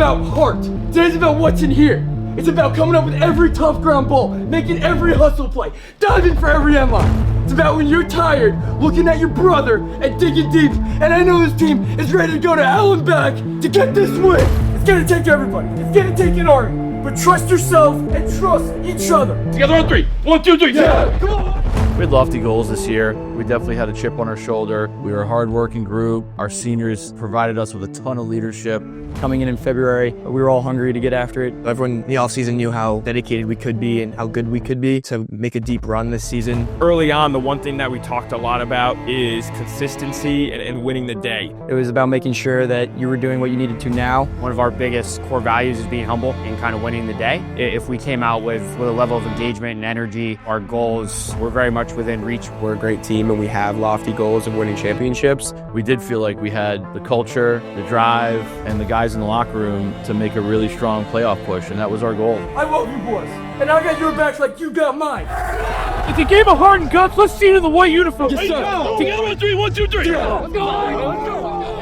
about heart. Today's about what's in here. It's about coming up with every tough ground ball, making every hustle play, diving for every end line. It's about when you're tired, looking at your brother and digging deep. And I know this team is ready to go to hell and back to get this win. It's gonna take everybody. It's gonna take an army. But trust yourself and trust each other. Together on three. 1, 2, 3. Yeah, come on. We had lofty goals this year. We definitely had a chip on our shoulder. We were a hard-working group. Our seniors provided us with a ton of leadership. Coming in February, we were all hungry to get after it. Everyone in the offseason knew how dedicated we could be and how good we could be to make a deep run this season. Early on, the one thing that we talked a lot about is consistency and winning the day. It was about making sure that you were doing what you needed to now. One of our biggest core values is being humble and kind of winning the day. If we came out with a level of engagement and energy, our goals were very much within reach. We're a great team and we have lofty goals of winning championships. We did feel like we had the culture, the drive, and the guys in the locker room to make a really strong playoff push, and that was our goal. I love you boys, and I got your backs like you got mine. It's a game of heart and guts. Let's see it in the white uniform. Yes, sir. Together on three. 1, 2, 3. Yeah. Let's go.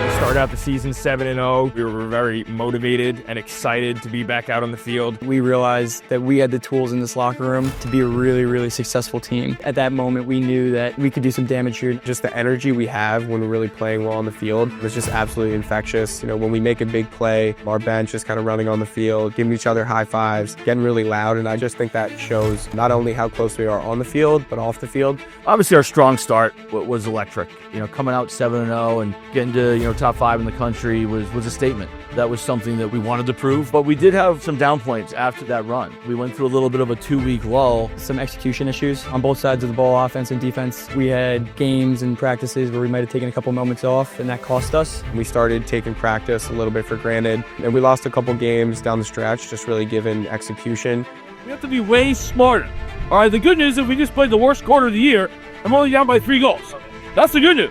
We started out the season 7-0. We were very motivated and excited to be back out on the field. We realized that we had the tools in this locker room to be a really, really successful team. At that moment, we knew that we could do some damage here. Just the energy we have when we're really playing well on the field is just absolutely infectious. You know, when we make a big play, our bench is kind of running on the field, giving each other high fives, getting really loud, and I just think that shows not only how close we are on the field, but off the field. Obviously, our strong start was electric. Coming out 7-0 and getting to top 5 in the country was a statement. That was something that we wanted to prove, but we did have some down points after that run. We went through a little bit of a 2-week lull. Some execution issues on both sides of the ball, offense and defense. We had games and practices where we might have taken a couple moments off, and that cost us. We started taking practice a little bit for granted, and we lost a couple games down the stretch, just really given execution. We have to be way smarter. All right, the good news is we just played the worst quarter of the year. I'm only down by 3 goals. That's the good news.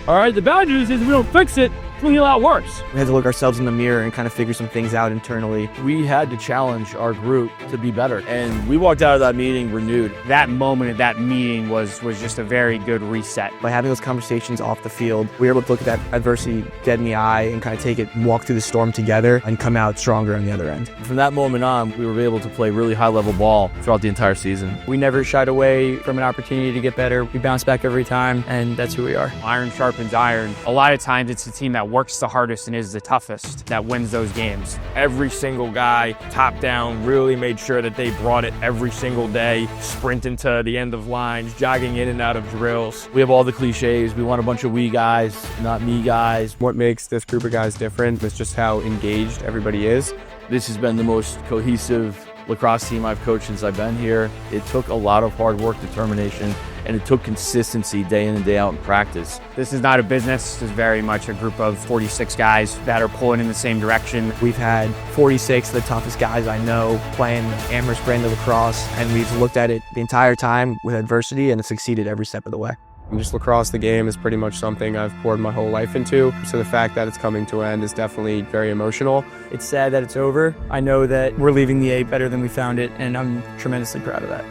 All right, the bad news is we don't fix it, it's going to get a lot worse. We had to look ourselves in the mirror and kind of figure some things out internally. We had to challenge our group to be better, and we walked out of that meeting renewed. That moment at that meeting was just a very good reset. By having those conversations off the field, we were able to look at that adversity dead in the eye and kind of take it and walk through the storm together and come out stronger on the other end. From that moment on, we were able to play really high-level ball throughout the entire season. We never shied away from an opportunity to get better. We bounced back every time, and that's who we are. Iron sharpens iron. A lot of times it's the team that works the hardest and is the toughest that wins those games. Every single guy, top down, really made sure that they brought it every single day, sprinting to the end of lines, jogging in and out of drills. We have all the cliches. We want a bunch of we guys, not me guys. What makes this group of guys different is just how engaged everybody is. This has been the most cohesive lacrosse team I've coached since I've been here. It took a lot of hard work, determination, and it took consistency day in and day out in practice. This is not a business. This is very much a group of 46 guys that are pulling in the same direction. We've had 46 of the toughest guys I know playing Amherst brand of lacrosse, and we've looked at it the entire time with adversity and succeeded every step of the way. Just lacrosse, the game, is pretty much something I've poured my whole life into. So the fact that it's coming to an end is definitely very emotional. It's sad that it's over. I know that we're leaving the A better than we found it, and I'm tremendously proud of that.